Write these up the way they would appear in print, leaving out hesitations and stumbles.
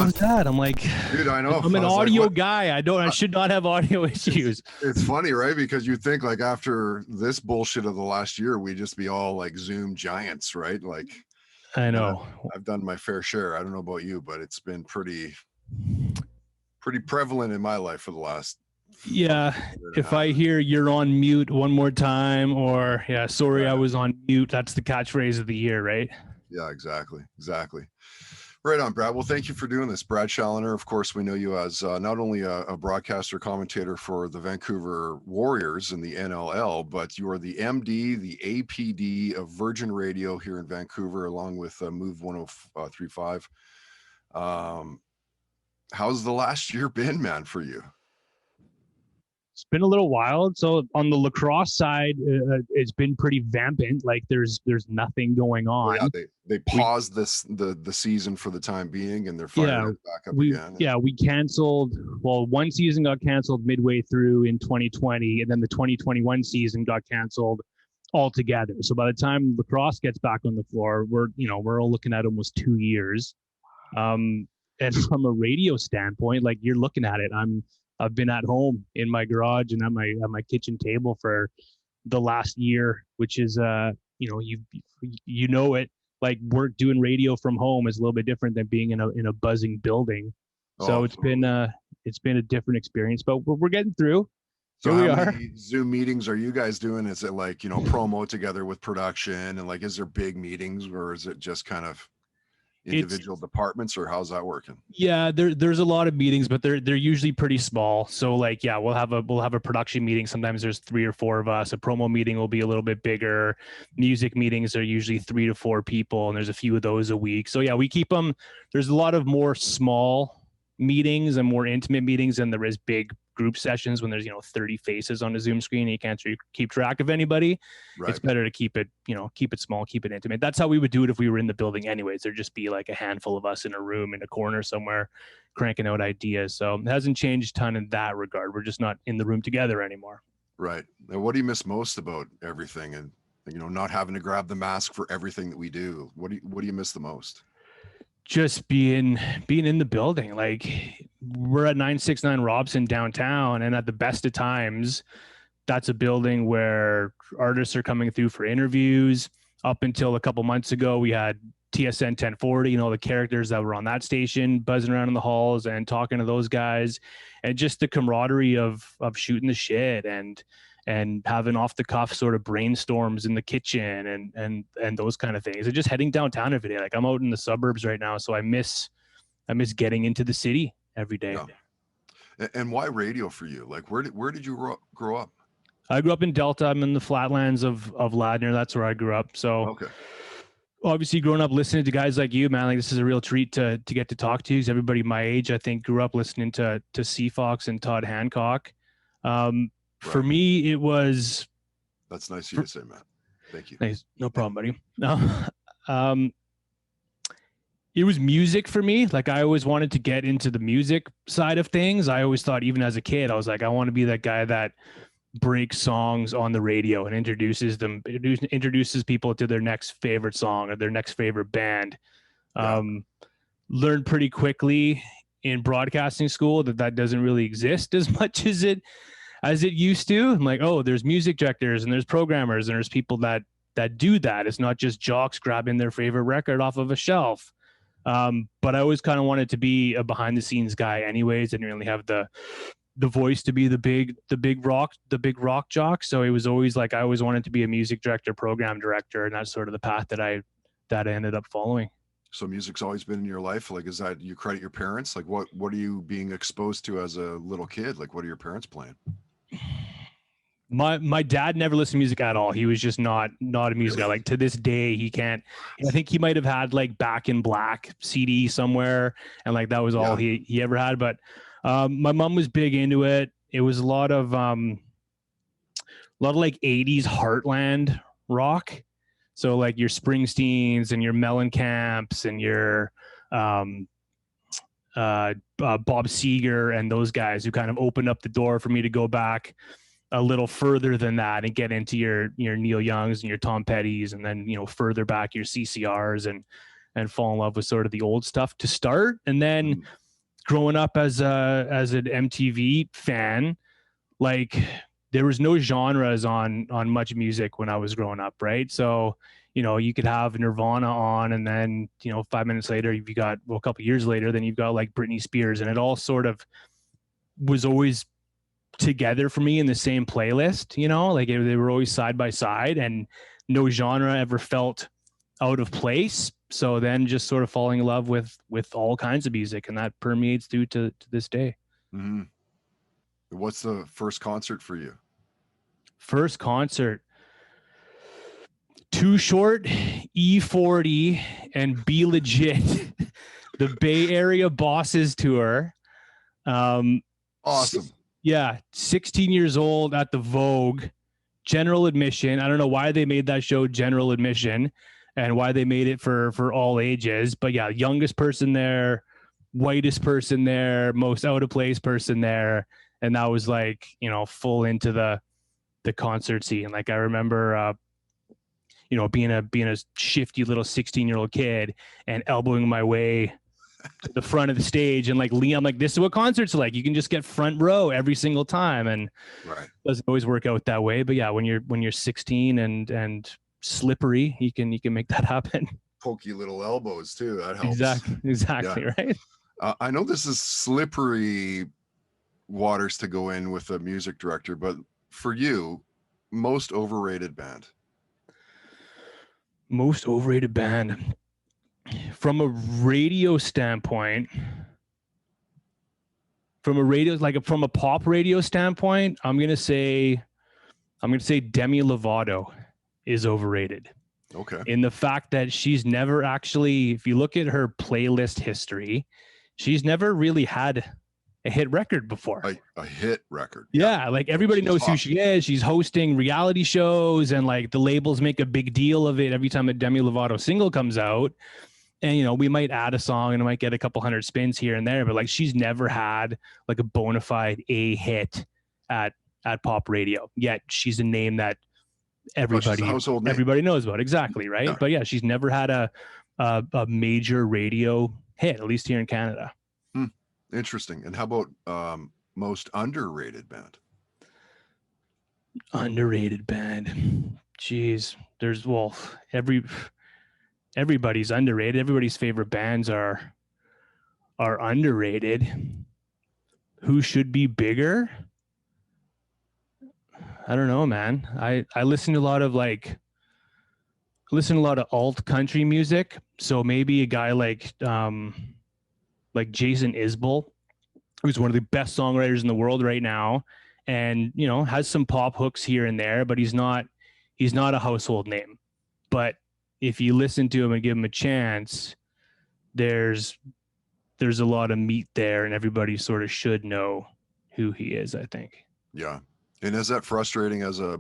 was that? I'm like, dude, I know. I'm an audio guy. I should not have audio issues. It's funny, right? Because you think like after this bullshit of the last year, we just be all like Zoom giants, right? Like, I know. I've done my fair share. I don't know about you, but it's been pretty prevalent in my life for the last. Yeah. If I hear you're on mute one more time, or sorry, I was on mute. That's the catchphrase of the year, right? Yeah, exactly. Right on, Brad. Well, thank you for doing this. Brad Challoner, of course, we know you as not only a broadcaster commentator for the Vancouver Warriors in the NLL, but you are the MD, the APD of Virgin Radio here in Vancouver, along with Move 103.5. How's the last year been, man, for you? It's been a little wild. So on the lacrosse side, it's been pretty vampant. Like there's nothing going on. Well, yeah, they paused the season for the time being, and they're firing it back up again. Yeah, we canceled. Well, one season got canceled midway through in 2020, and then the 2021 season got canceled altogether. So by the time lacrosse gets back on the floor, we're all looking at almost 2 years. And from a radio standpoint, like you're looking at it, I've been at home in my garage and at my kitchen table for the last year, which is it. Like work doing radio from home is a little bit different than being in a buzzing building. So it's been a different experience, but we're getting through. So how many Zoom meetings are you guys doing? Is it like, promo together with production, and like, is there big meetings, or is it just kind of individual departments, or how's that working? Yeah, there's a lot of meetings, but they're usually pretty small. So like, yeah, we'll have a production meeting. Sometimes there's 3 or 4 of us. A promo meeting will be a little bit bigger. Music meetings are usually 3 to 4 people, and there's a few of those a week. So yeah, we keep them. There's a lot of more small meetings and more intimate meetings than there is big group sessions when there's 30 faces on a Zoom screen and you can't keep track of anybody. Right. It's better to keep it small, keep it intimate. That's how we would do it if we were in the building anyways. There'd just be like a handful of us in a room in a corner somewhere cranking out ideas. So it hasn't changed a ton in that regard. We're just not in the room together anymore. Right. And what do you miss most about everything, and not having to grab the mask for everything that we do? What do you miss the most? Just being in the building. Like we're at 969 Robson downtown, and at the best of times, that's a building where artists are coming through for interviews. Up until a couple months ago, we had TSN 1040, the characters that were on that station buzzing around in the halls and talking to those guys, and just the camaraderie of shooting the shit and having off the cuff sort of brainstorms in the kitchen and those kind of things. And just heading downtown every day. Like I'm out in the suburbs right now, so I miss getting into the city every day. Yeah. And why radio for you? Like where did you grow up? I grew up in Delta. I'm in the flatlands of Ladner. That's where I grew up. So obviously growing up listening to guys like you, man, like this is a real treat to get to talk to you. Because everybody my age, I think, grew up listening to CFOX and Todd Hancock. For me, it was. That's nice of you to say, man. Thank you. Nice. No problem, buddy. No, it was music for me. Like I always wanted to get into the music side of things. I always thought, even as a kid, I was like, I want to be that guy that breaks songs on the radio and introduces people to their next favorite song or their next favorite band. Learned pretty quickly in broadcasting school that doesn't really exist as much as it used to. I'm like, oh, there's music directors and there's programmers and there's people that do that. It's not just jocks grabbing their favorite record off of a shelf. But I always kind of wanted to be a behind the scenes guy anyways. I didn't really have the voice to be the big rock jock. So it was always like, I always wanted to be a music director, program director. And that's sort of the path that I ended up following. So music's always been in your life. Like, is that you credit your parents? Like what are you being exposed to as a little kid? Like, what are your parents playing? My dad never listened to music at all. He was just not a music guy. Like to this day, he can't. I think he might have had like Back in Black CD somewhere, and like that was all he ever had. But my mom was big into it. It was a lot of like 80s Heartland rock. So like your Springsteens and your Mellencamp's and your Bob Seger and those guys who kind of opened up the door for me to go back a little further than that and get into your Neil Youngs and your Tom Petty's, and then further back your CCRs and and fall in love with sort of the old stuff to start. And then growing up as an MTV fan, like there was no genres on much music when I was growing up, right? So, you know, you could have Nirvana on, and then, you know, 5 minutes later, a couple years later, then you've got like Britney Spears, and it all sort of was always together for me in the same playlist, you know, like they were always side by side, and no genre ever felt out of place. So then just sort of falling in love with all kinds of music, and that permeates through to this day. Mm-hmm. What's the first concert for you? First concert, Too Short, E40, and Be Legit, the Bay Area Bosses Tour. Awesome. Yeah, 16 years old at the Vogue, general admission. I don't know why they made that show general admission and why they made it for all ages. But yeah, youngest person there, whitest person there, most out of place person there. And that was like, you know, full into the concert scene. Like I remember, you know, being a shifty little 16-year-old kid and elbowing my way to the front of the stage, and like I'm like, this is what concerts are like. You can just get front row every single time, and right, doesn't always work out that way. But yeah, when you're 16 and slippery, you can make that happen. Pokey little elbows too. That helps. Exactly. Yeah. Right. I know this is slippery waters to go in with a music director, but for you, most overrated band. Most overrated band. From a radio standpoint, from a pop radio standpoint, I'm gonna say Demi Lovato is overrated. Okay. In the fact that she's never actually, if you look at her playlist history, she's never really had a hit record before. A hit record. Yeah, like everybody knows who she is. She's hosting reality shows, and like the labels make a big deal of it every time a Demi Lovato single comes out. And, you know, we might add a song and it might get a couple hundred spins here and there, but like she's never had like a bona fide hit at pop radio. Yet she's a name that everybody knows about. Exactly. Right. Yeah. But yeah, she's never had a major radio hit, at least here in Canada. Interesting. And how about most underrated band? Underrated band. Jeez. There's everybody's underrated. Everybody's favorite bands are underrated. Who should be bigger? I don't know, man. I listen to a lot of alt country music. So maybe a guy like Jason Isbell, who's one of the best songwriters in the world right now, and, you know, has some pop hooks here and there, but he's not a household name. But if you listen to him and give him a chance, there's a lot of meat there, and everybody sort of should know who he is, I think. Yeah. And is that frustrating as a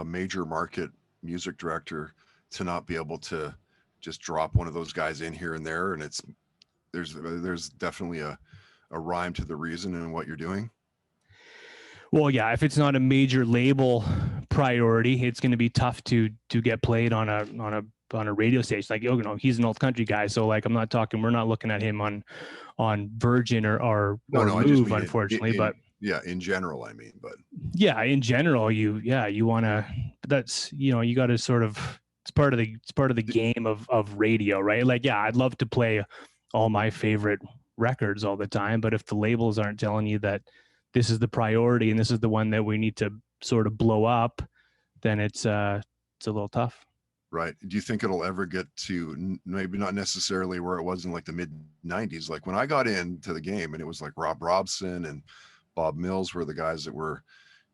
major market music director to not be able to just drop one of those guys in here and there? And there's definitely a rhyme to the reason in what you're doing. Well, yeah, if it's not a major label priority, it's going to be tough to get played on a radio station. Like, you know, he's an old country guy, so like we're not looking at him on Virgin or Move, unfortunately. But in general, I mean, but yeah, in general, you want to. That's, you know, you got to sort of, it's part of the game of radio, right? Like, yeah, I'd love to play all my favorite records all the time, but if the labels aren't telling you that this is the priority and this is the one that we need to sort of blow up, then it's a little tough. Right. Do you think it'll ever get to, maybe not necessarily where it was in like the mid 90s? Like when I got into the game and it was like Rob Robson and Bob Mills were the guys that were,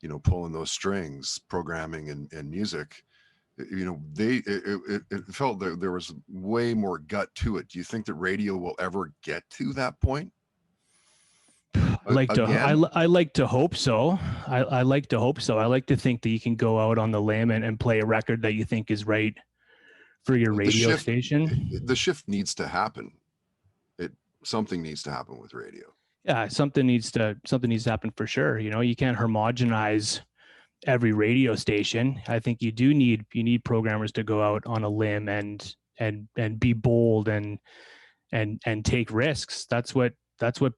you know, pulling those strings, programming and music, you know, it felt that there was way more gut to it. Do you think that radio will ever get to that point? I like to hope so. I like to hope so. I like to think that you can go out on the limb and play a record that you think is right for your radio station. The shift needs to happen. Something needs to happen with radio. Yeah, something needs to happen for sure. You know, you can't homogenize every radio station. I think you need programmers to go out on a limb and and be bold and take risks. That's what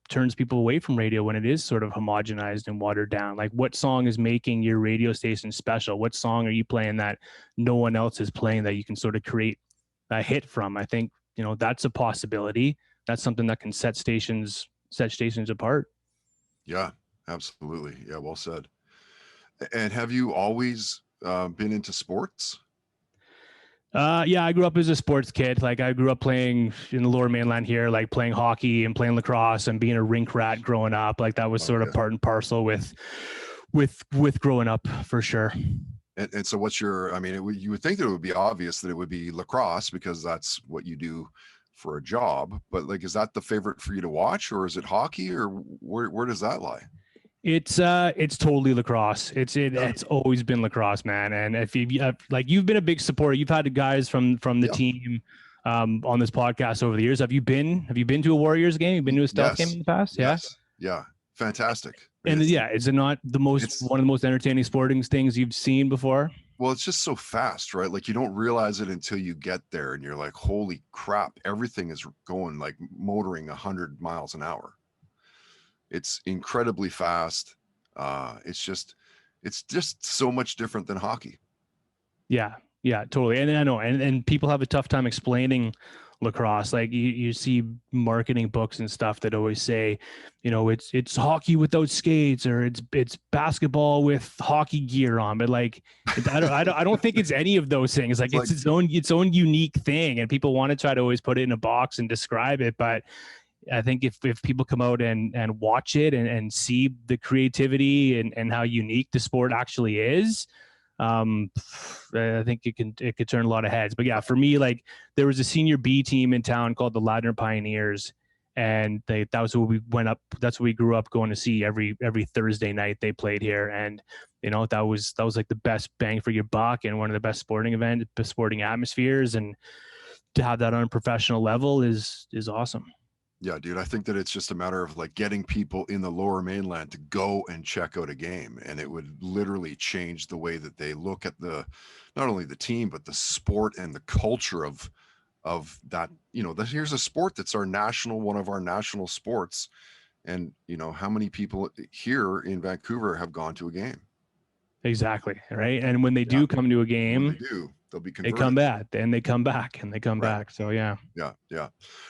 turns people away from radio when it is sort of homogenized and watered down. Like, what song is making your radio station special? What song are you playing that no one else is playing that you can sort of create a hit from? I think, that's a possibility. That's something that can set stations apart. Yeah, absolutely. Yeah, well said. And have you always been into sports? Yeah, I grew up as a sports kid. Like, I grew up playing in the Lower Mainland here, like playing hockey and playing lacrosse and being a rink rat growing up. Like, that was sort of part and parcel with growing up, for sure. And so what's your, I mean, you would think that it would be obvious that it would be lacrosse because that's what you do for a job, but like, is that the favorite for you to watch, or is it hockey, or where does that lie? It's totally lacrosse. It's always been lacrosse, man. And if you've been a big supporter, you've had guys from the team on this podcast over the years. Have you been to a Warriors game? You've been to a Stealth game in the past? Yes. Yeah. Fantastic. And is it not one of the most entertaining sporting things you've seen before? Well, it's just so fast, right? Like, you don't realize it until you get there and you're like, holy crap, everything is going like motoring 100 miles an hour. It's incredibly fast. It's just so much different than hockey. Yeah, totally. And I know, and people have a tough time explaining lacrosse. Like, you see marketing books and stuff that always say, it's hockey without skates, or it's basketball with hockey gear on. But like, I don't think it's any of those things. Like, it's its own unique thing, and people want to try to always put it in a box and describe it. But I think if people come out and watch it and see the creativity and how unique the sport actually is, I think it could turn a lot of heads. But yeah, for me, like, there was a senior B team in town called the Ladner Pioneers, and that was what we went up. That's what we grew up going to see every Thursday night they played here. And, that was like the best bang for your buck and one of the best sporting atmospheres. And to have that on a professional level is awesome. Yeah, dude, I think that it's just a matter of like getting people in the Lower Mainland to go and check out a game, and it would literally change the way that they look at not only the team, but the sport and the culture of that. Here's a sport that's one of our national sports, and how many people here in Vancouver have gone to a game? Exactly, right. And when they do come to a game, they'll be converted. They come back and they come back. So yeah. All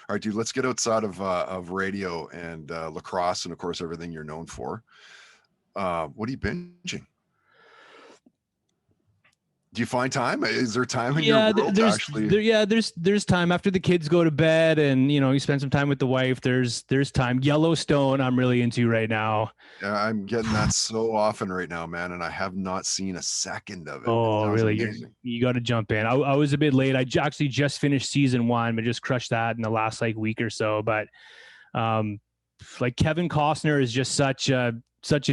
right, dude, let's get outside of radio and lacrosse and of course everything you're known for. What are you binging? Do you find time? Is there time in your world to actually? There's time after the kids go to bed, and you spend some time with the wife. There's time. Yellowstone, I'm really into right now. Yeah, I'm getting that so often right now, man, and I have not seen a second of it. Oh, really? You got to jump in. I was a bit late. I actually just finished season 1, but just crushed that in the last week or so. But like, Kevin Costner is just such an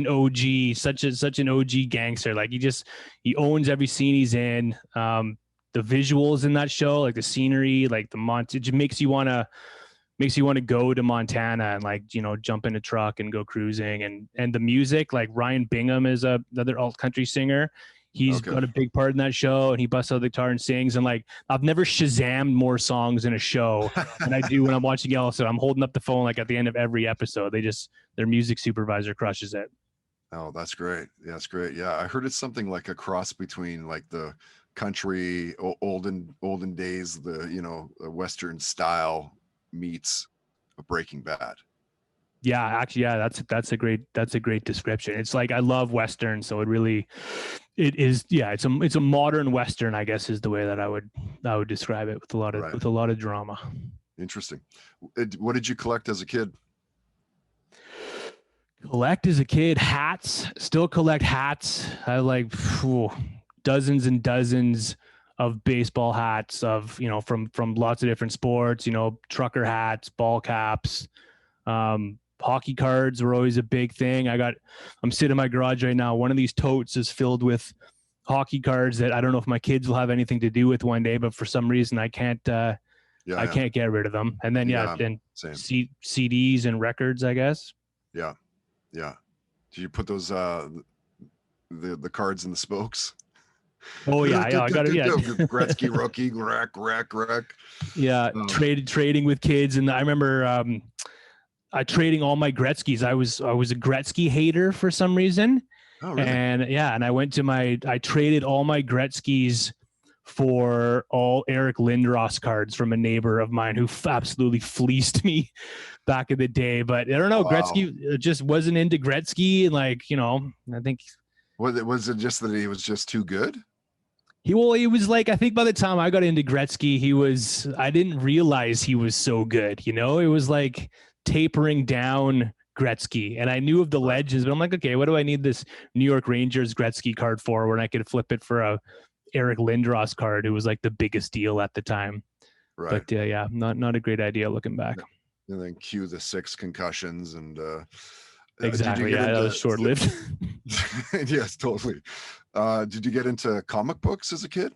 OG, such an OG gangster. Like, he owns every scene he's in. The visuals in that show, like the scenery, like the montage, makes you want to go to Montana and like, jump in a truck and go cruising. And the music, like, Ryan Bingham is another alt country singer. He's got a big part in that show, and he busts out the guitar and sings. And like, I've never Shazammed more songs in a show than I do when I'm watching Yellowstone. I'm holding up the phone like at the end of every episode. Their music supervisor crushes it. Oh, that's great. Yeah, that's great. Yeah, I heard it's something like a cross between like the country olden days, the Western style meets Breaking Bad. Yeah, actually, yeah, that's a great description. It's like, I love Western, so it is. Yeah, it's a modern Western, I guess, is the way that I would describe it, with a lot of drama. Interesting. What did you collect as a kid? Collect as a kid? Hats. Still collect hats. I like dozens and dozens of baseball hats from lots of different sports. Trucker hats, ball caps. Hockey cards were always a big thing. I'm sitting in my garage right now. One of these totes is filled with hockey cards that I don't know if my kids will have anything to do with one day, but for some reason I can't can't get rid of them. And then CDs and records, I guess. Yeah. Did you put those the cards in the spokes? Oh yeah, yeah, I got it. Yeah, Gretzky rookie, wreck. yeah. Trading with kids, and I remember trading all my Gretzky's. I was a Gretzky hater for some reason. Oh, really? And yeah, and I traded all my Gretzky's for all Eric Lindros cards from a neighbor of mine who absolutely fleeced me back in the day. But I don't know, Wow. Gretzky just wasn't into Gretzky. And like, you know, I think. Was it just that he was just too good? He was like, I think by the time I got into Gretzky, I didn't realize he was so good. You know, it was like tapering down Gretzky, and I knew of the legends, but I'm like, okay, what do I need this New York Rangers Gretzky card for when I could flip it for a Eric Lindros card, who was like the biggest deal at the time. Right. But yeah, not a great idea looking back. And then cue the 6 concussions and exactly. Yeah, that was short lived. Yes, totally. Did you get into comic books as a kid?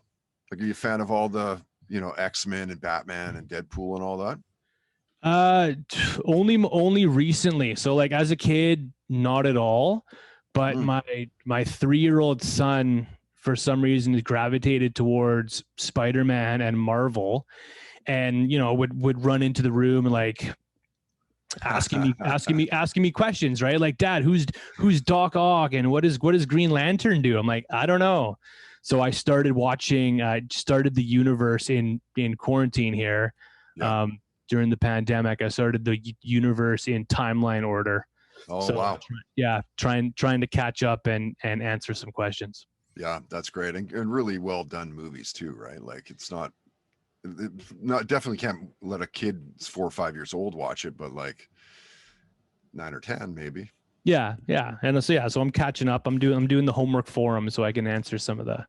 Like, are you a fan of all the, you know, X-Men and Batman and Deadpool and all that? Only recently. So like as a kid, not at all. But my 3-year-old son, for some reason, is gravitated towards Spider-Man and Marvel, and you know would run into the room and like asking me questions, right? Like, Dad, who's Doc Ock, and what does Green Lantern do? I'm like, I don't know. So I started watching. Started the universe in quarantine here. Yeah. During the pandemic, I started the universe in timeline order. Oh, so, wow. Yeah. Trying to catch up and answer some questions. Yeah, that's great. And really well done movies too, right? Like it's not definitely can't let a kid 4 or 5 years old watch it, but like 9 or 10 maybe. Yeah. And so I'm catching up. I'm doing the homework for them so I can answer some of the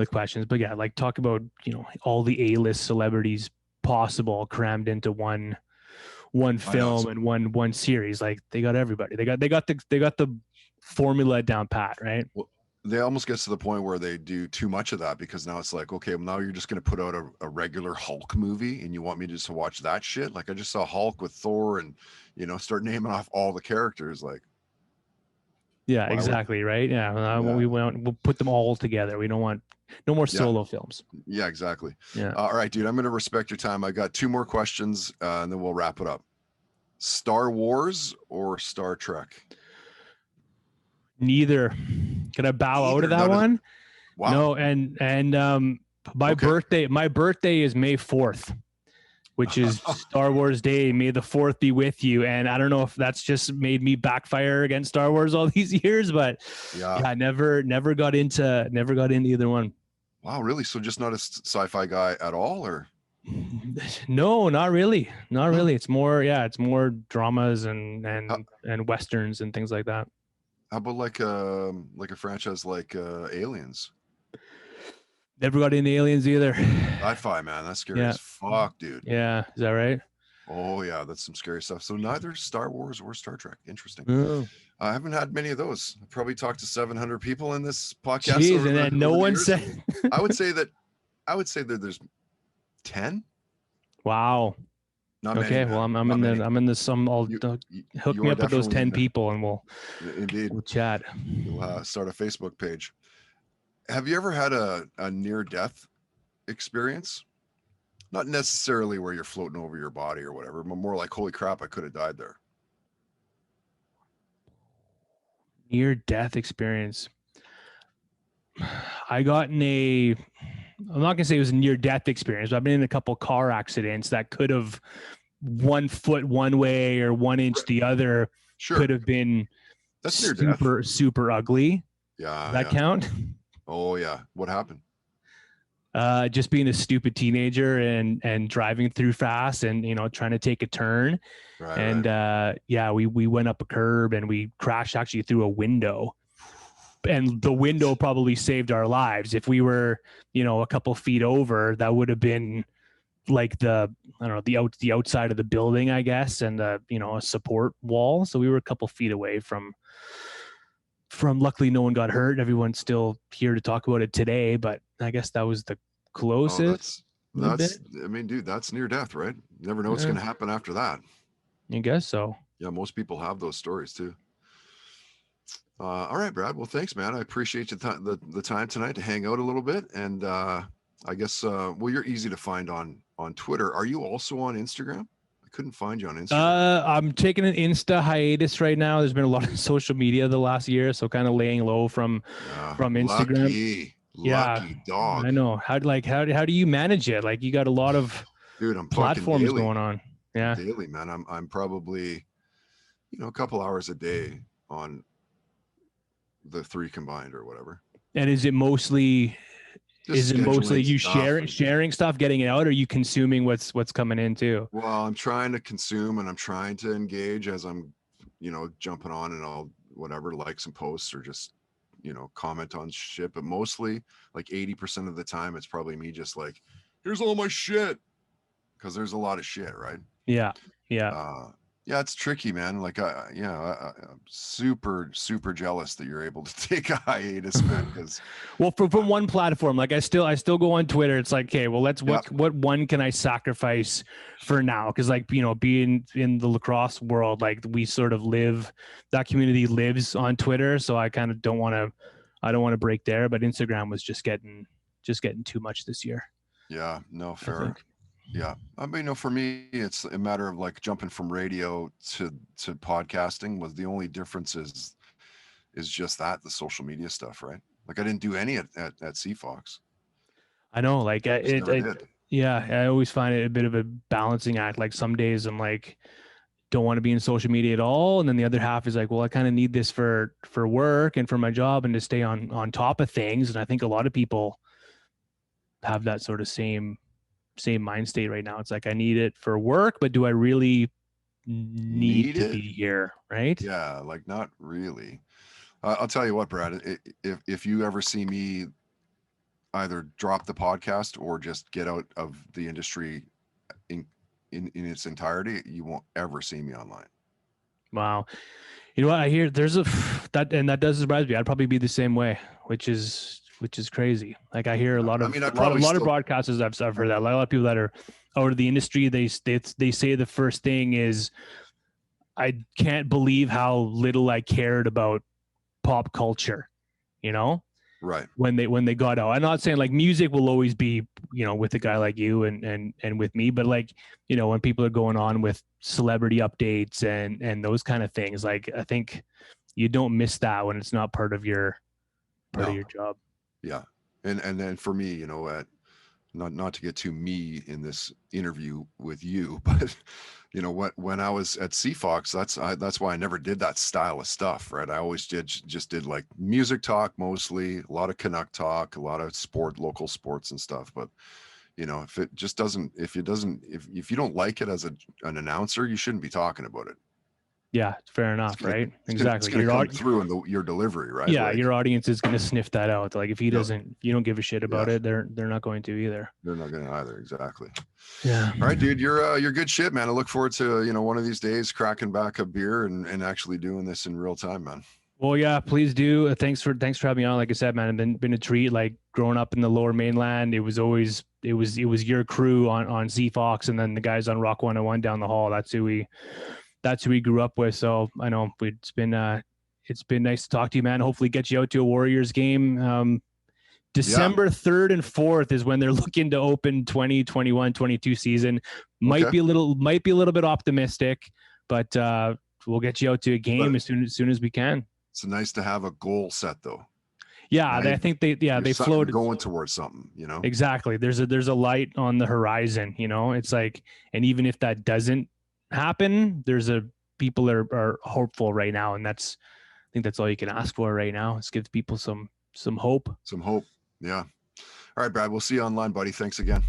questions. But yeah, like talk about, you know, all the A-list celebrities possible crammed into one film and one series. Like they got everybody. They got the formula down pat, right? Well, they almost get to the point where they do too much of that, because now it's like, okay, well, now you're just going to put out a regular Hulk movie and you want me just to watch that shit? Like I just saw Hulk with Thor and, you know, start naming off all the characters. Like, yeah, exactly. Right. Yeah. We'll put them all together. We don't want no more solo films. Yeah, exactly. Yeah. All right, dude, I'm going to respect your time. I got 2 more questions and then we'll wrap it up. Star Wars or Star Trek? Neither. Can I bow out of that one? Wow. No, and my birthday is May 4th, which is Star Wars Day. May the 4th be with you. And I don't know if that's just made me backfire against Star Wars all these years, but yeah, I never got into either one. Wow, really? So just not a sci-fi guy at all, or? No, not really. Not really. It's more dramas and westerns and things like that. How about like a franchise like Aliens? Never got into Aliens either. Sci-fi, man, that's scary as fuck, dude. Yeah, is that right? Oh yeah, that's some scary stuff. So neither Star Wars or Star Trek. Interesting. Oh. I haven't had many of those. I've probably talked to 700 people in this podcast. Jeez, and then no one said. I would say that there's 10. Wow. Not okay, many, well, I'm in the some. I'll hook me up with those 10 people, and we'll chat. We'll start a Facebook page. Have you ever had a near-death experience? Not necessarily where you're floating over your body or whatever, but more like, holy crap, I could have died there. Near-death experience. I got in I'm not gonna say it was a near-death experience, but I've been in a couple car accidents that could have 1 foot one way or 1 inch the other. Sure. Could have been that's super ugly. Yeah. Does that count? Oh yeah. What happened? Just being a stupid teenager and driving through fast and, you know, trying to take a turn. Right, and we went up a curb and we crashed actually through a window. And the window probably saved our lives. If we were, you know, a couple feet over, that would have been like the outside of the building, I guess, and you know, a support wall. So we were a couple feet away from luckily no one got hurt. Everyone's still here to talk about it today, but I guess that was the closest. That's I mean, dude, that's near death, right? You never know what's going to happen after that. I guess so. Yeah, most people have those stories too. All right, Brad. Well, thanks, man. I appreciate the time tonight to hang out a little bit. And I guess, well, you're easy to find on Twitter. Are you also on Instagram? I couldn't find you on Instagram. I'm taking an Insta hiatus right now. There's been a lot of social media the last year, so kind of laying low from Instagram. Lucky dog. I know. How do you manage it? Like, you got a lot of dude, I'm platforms going on. Yeah, daily, man. I'm probably, a couple hours a day on the 3 combined or whatever. And is it mostly you sharing stuff, getting it out, or are you consuming what's coming in too? Well, I'm trying to consume and I'm trying to engage as I'm, jumping on, and I'll whatever, like some posts or just, comment on shit. But mostly, like 80% of the time, it's probably me just like, here's all my shit, because there's a lot of shit, right? Yeah. Yeah, it's tricky, man. Like, I'm super, super jealous that you're able to take a hiatus, man. Because, well, from one platform, like I still go on Twitter. It's like, okay, well, what one can I sacrifice for now? Because, like, being in the lacrosse world, like, we sort of that community lives on Twitter. So I kind of don't want to break there. But Instagram was just getting too much this year. Yeah, no, fair. Yeah. I mean, for me, it's a matter of like jumping from radio to podcasting. Was the only difference is just that the social media stuff, right? Like, I didn't do any at CFOX. I know, like I always find it a bit of a balancing act. Like, some days I'm like, don't want to be in social media at all, and then the other half is like, well, I kind of need this for work and for my job and to stay on top of things. And I think a lot of people have that sort of same mind state right now. It's like, I need it for work, but do I really need to be here? Right? Yeah, like, not really. I'll tell you what, Brad, if you ever see me either drop the podcast or just get out of the industry in its entirety, you won't ever see me online. Wow. You know what? I hear there's that does surprise me. I'd probably be the same way, which is crazy. Like, I hear a lot of broadcasters I've heard that. Like, a lot of people that are out of the industry, they say the first thing is, I can't believe how little I cared about pop culture, right? When they got out. I'm not saying like music will always be, with a guy like you and with me, but like, when people are going on with celebrity updates and those kind of things, like, I think you don't miss that when it's not part of your job. Yeah. And then for me, not to get too me in this interview with you, but when I was at CFOX, that's why I never did that style of stuff, right? I always did like music talk, mostly a lot of Canuck talk, a lot of local sports and stuff. But if you don't like it as an announcer, you shouldn't be talking about it. Yeah, fair enough, right? Exactly. It's going to come through in your delivery, right? Yeah, like, your audience is going to sniff that out. Like, if you don't give a shit about it, they're not going to either. They're not going to either. Exactly. Yeah. All right, dude, you're good shit, man. I look forward to one of these days cracking back a beer and actually doing this in real time, man. Well, yeah, please do. Thanks for having me on. Like I said, man, it's been a treat. Like, growing up in the Lower Mainland, it was always it was your crew on CFOX, and then the guys on Rock 101 down the hall. That's who we grew up with. So I know it's been nice to talk to you, man. Hopefully get you out to a Warriors game. December 3rd and 4th is when they're looking to open 2021-22 season. Might be a little bit optimistic, but we'll get you out to a game as soon as we can. It's nice to have a goal set, though. Yeah, right? I think they floated going towards something, Exactly. There's a light on the horizon, It's like, and even if that doesn't happen, people are hopeful right now, and I think that's all you can ask for right now. Is give people some hope. Yeah. All right, Brad, we'll see you online, buddy. Thanks again.